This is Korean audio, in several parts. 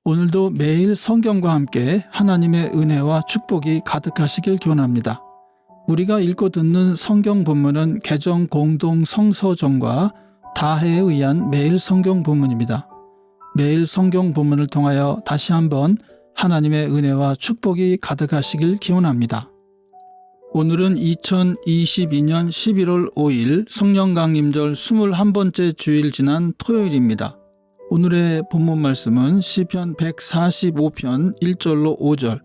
오늘도 매일 성경과 함께 하나님의 은혜와 축복이 가득하시길 기원합니다. 우리가 읽고 듣는 성경 본문은 개정 공동 성서정과 다해에 의한 매일 성경 본문입니다. 매일 성경 본문을 통하여 다시 한번 하나님의 은혜와 축복이 가득하시길 기원합니다. 오늘은 2022년 11월 5일 성령 강림절 21번째 주일 지난 토요일입니다. 오늘의 본문 말씀은 시편 145편 1절로 5절,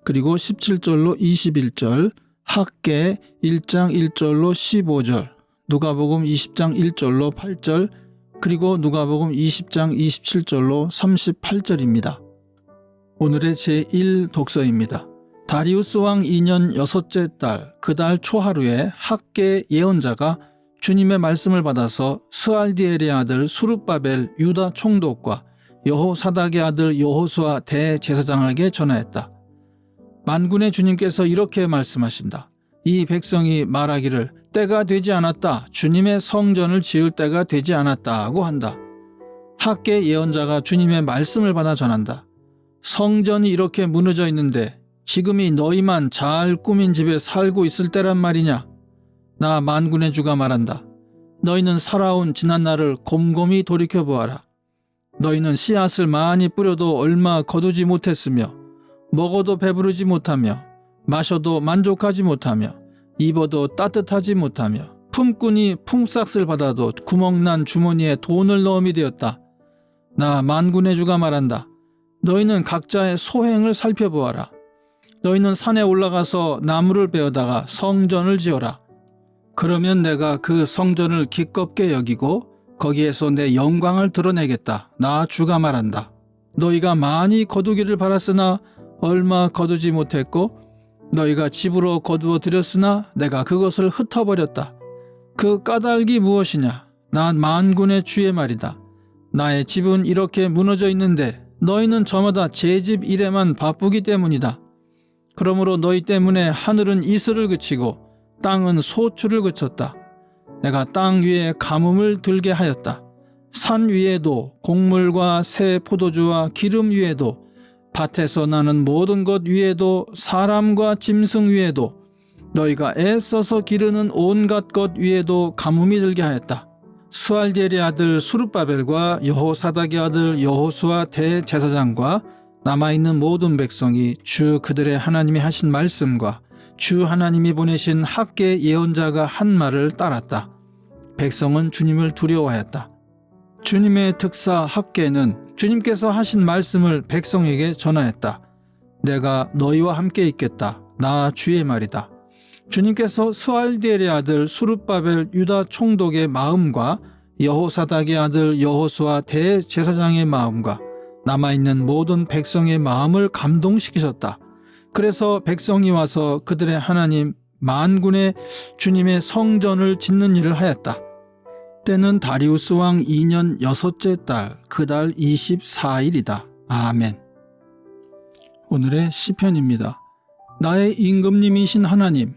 그리고 17절로 21절, 학개 1장 1절로 15절, 누가복음 20장 1절로 8절, 그리고 누가복음 20장 27절로 38절입니다. 오늘의 제1 독서입니다. 다리우스 왕 2년 여섯째 달, 그 달 초하루에 학개 예언자가 주님의 말씀을 받아서 스알디엘의 아들 수룹바벨 유다 총독과 여호사닥의 아들 여호수아 대제사장에게 전하였다. 만군의 주님께서 이렇게 말씀하신다. 이 백성이 말하기를 때가 되지 않았다, 주님의 성전을 지을 때가 되지 않았다고 한다. 학개 예언자가 주님의 말씀을 받아 전한다. 성전이 이렇게 무너져 있는데 지금이 너희만 잘 꾸민 집에 살고 있을 때란 말이냐? 나 만군의 주가 말한다. 너희는 살아온 지난날을 곰곰이 돌이켜보아라. 너희는 씨앗을 많이 뿌려도 얼마 거두지 못했으며, 먹어도 배부르지 못하며, 마셔도 만족하지 못하며, 입어도 따뜻하지 못하며, 품꾼이 품삯을 받아도 구멍난 주머니에 돈을 넣음이 되었다. 나 만군의 주가 말한다. 너희는 각자의 소행을 살펴보아라. 너희는 산에 올라가서 나무를 베어다가 성전을 지어라. 그러면 내가 그 성전을 기껍게 여기고 거기에서 내 영광을 드러내겠다. 나 주가 말한다. 너희가 많이 거두기를 바랐으나 얼마 거두지 못했고, 너희가 집으로 거두어 들였으나 내가 그것을 흩어버렸다. 그 까닭이 무엇이냐? 난 만군의 주의 말이다. 나의 집은 이렇게 무너져 있는데 너희는 저마다 제 집 일에만 바쁘기 때문이다. 그러므로 너희 때문에 하늘은 이슬을 그치고 땅은 소출을 그쳤다. 내가 땅 위에 가뭄을 들게 하였다. 산 위에도 곡물과 새 포도주와 기름 위에도 밭에서 나는 모든 것 위에도 사람과 짐승 위에도 너희가 애써서 기르는 온갖 것 위에도 가뭄이 들게 하였다. 스알디엘의 아들 수룹바벨과 여호사닥의 아들 여호수아 대제사장과 남아있는 모든 백성이 주 그들의 하나님이 하신 말씀과 주 하나님이 보내신 학개 예언자가 한 말을 따랐다. 백성은 주님을 두려워하였다. 주님의 특사 학개는 주님께서 하신 말씀을 백성에게 전하였다. 내가 너희와 함께 있겠다. 나 주의 말이다. 주님께서 스알디엘의 아들 수룹바벨 유다 총독의 마음과 여호사닥의 아들 여호수아 대제사장의 마음과 남아있는 모든 백성의 마음을 감동시키셨다. 그래서 백성이 와서 그들의 하나님 만군의 주님의 성전을 짓는 일을 하였다. 때는 다리우스 왕 2년 여섯째 달, 그 달 24일이다. 아멘. 오늘의 시편입니다. 나의 임금님이신 하나님,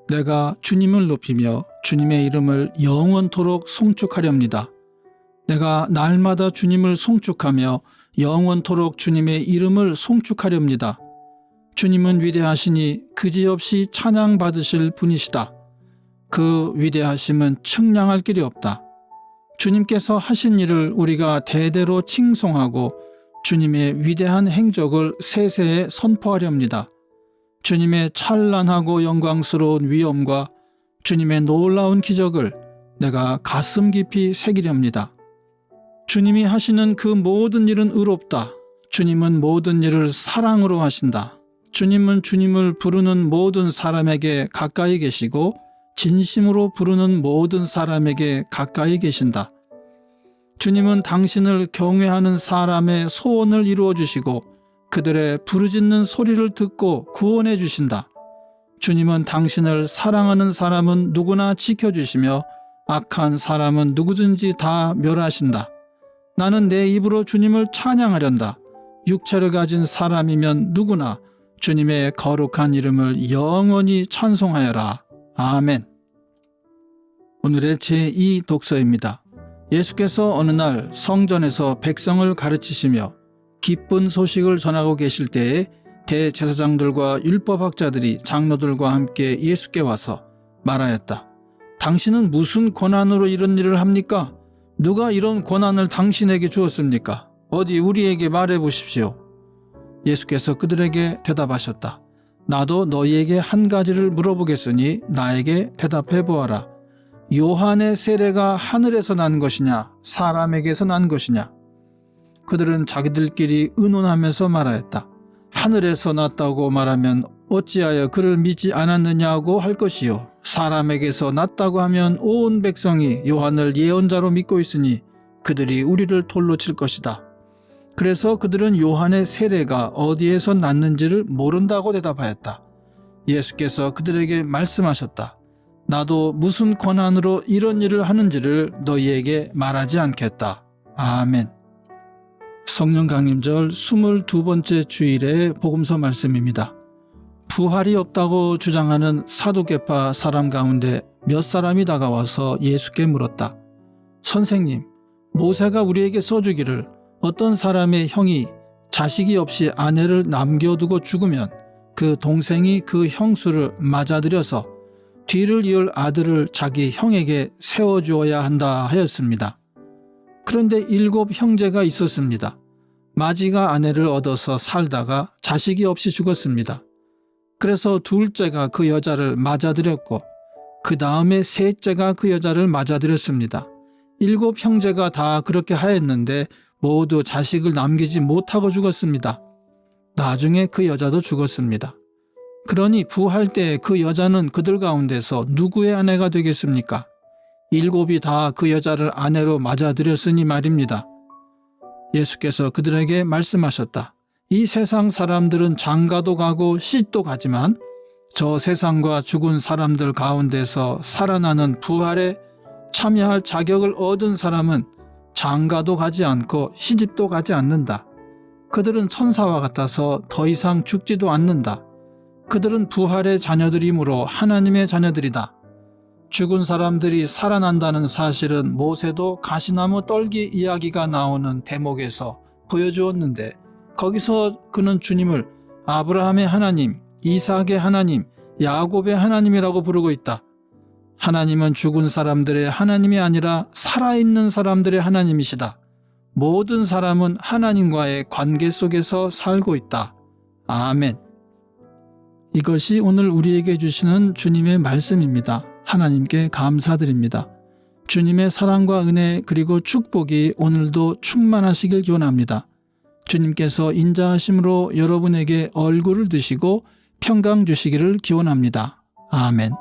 내가 주님을 높이며 주님의 이름을 영원토록 송축하렵니다. 내가 날마다 주님을 송축하며 영원토록 주님의 이름을 송축하렵니다. 주님은 위대하시니 그지없이 찬양받으실 분이시다. 그 위대하심은 측량할 길이 없다. 주님께서 하신 일을 우리가 대대로 칭송하고 주님의 위대한 행적을 세세에 선포하렵니다. 주님의 찬란하고 영광스러운 위엄과 주님의 놀라운 기적을 내가 가슴 깊이 새기렵니다. 주님이 하시는 그 모든 일은 의롭다. 주님은 모든 일을 사랑으로 하신다. 주님은 주님을 부르는 모든 사람에게 가까이 계시고 진심으로 부르는 모든 사람에게 가까이 계신다. 주님은 당신을 경외하는 사람의 소원을 이루어 주시고 그들의 부르짖는 소리를 듣고 구원해 주신다. 주님은 당신을 사랑하는 사람은 누구나 지켜주시며 악한 사람은 누구든지 다 멸하신다. 나는 내 입으로 주님을 찬양하련다. 육체를 가진 사람이면 누구나 주님의 거룩한 이름을 영원히 찬송하여라. 아멘. 오늘의 제2 독서입니다. 예수께서 어느 날 성전에서 백성을 가르치시며 기쁜 소식을 전하고 계실 때에 대제사장들과 율법학자들이 장로들과 함께 예수께 와서 말하였다. 당신은 무슨 권한으로 이런 일을 합니까? 누가 이런 권한을 당신에게 주었습니까? 어디 우리에게 말해 보십시오. 예수께서 그들에게 대답하셨다. 나도 너희에게 한 가지를 물어보겠으니 나에게 대답해 보아라. 요한의 세례가 하늘에서 난 것이냐 사람에게서 난 것이냐? 그들은 자기들끼리 의논하면서 말하였다. 하늘에서 났다고 말하면 어찌하여 그를 믿지 않았느냐고 할 것이요. 사람에게서 났다고 하면 온 백성이 요한을 예언자로 믿고 있으니 그들이 우리를 돌로 칠 것이다. 그래서 그들은 요한의 세례가 어디에서 났는지를 모른다고 대답하였다. 예수께서 그들에게 말씀하셨다. 나도 무슨 권한으로 이런 일을 하는지를 너희에게 말하지 않겠다. 아멘. 성령 강림절 22번째 주일의 복음서 말씀입니다. 부활이 없다고 주장하는 사두개파 사람 가운데 몇 사람이 다가와서 예수께 물었다. 선생님, 모세가 우리에게 써주기를 어떤 사람의 형이 자식이 없이 아내를 남겨두고 죽으면 그 동생이 그 형수를 맞아들여서 뒤를 이을 아들을 자기 형에게 세워주어야 한다 하였습니다. 그런데 7 형제가 있었습니다. 마지가 아내를 얻어서 살다가 자식이 없이 죽었습니다. 그래서 둘째가 그 여자를 맞아들였고 그 다음에 셋째가 그 여자를 맞아들였습니다. 7 형제가 다 그렇게 하였는데 모두 자식을 남기지 못하고 죽었습니다. 나중에 그 여자도 죽었습니다. 그러니 부활 때 그 여자는 그들 가운데서 누구의 아내가 되겠습니까? 7이 다 그 여자를 아내로 맞아들였으니 말입니다. 예수께서 그들에게 말씀하셨다. 이 세상 사람들은 장가도 가고 시집도 가지만 저 세상과 죽은 사람들 가운데서 살아나는 부활에 참여할 자격을 얻은 사람은 장가도 가지 않고 시집도 가지 않는다. 그들은 천사와 같아서 더 이상 죽지도 않는다. 그들은 부활의 자녀들이므로 하나님의 자녀들이다. 죽은 사람들이 살아난다는 사실은 모세도 가시나무 떨기 이야기가 나오는 대목에서 보여주었는데 거기서 그는 주님을 아브라함의 하나님, 이삭의 하나님, 야곱의 하나님이라고 부르고 있다. 하나님은 죽은 사람들의 하나님이 아니라 살아있는 사람들의 하나님이시다. 모든 사람은 하나님과의 관계 속에서 살고 있다. 아멘. 이것이 오늘 우리에게 주시는 주님의 말씀입니다. 하나님께 감사드립니다. 주님의 사랑과 은혜 그리고 축복이 오늘도 충만하시길 기원합니다. 주님께서 인자하심으로 여러분에게 얼굴을 드시고 평강 주시기를 기원합니다. 아멘.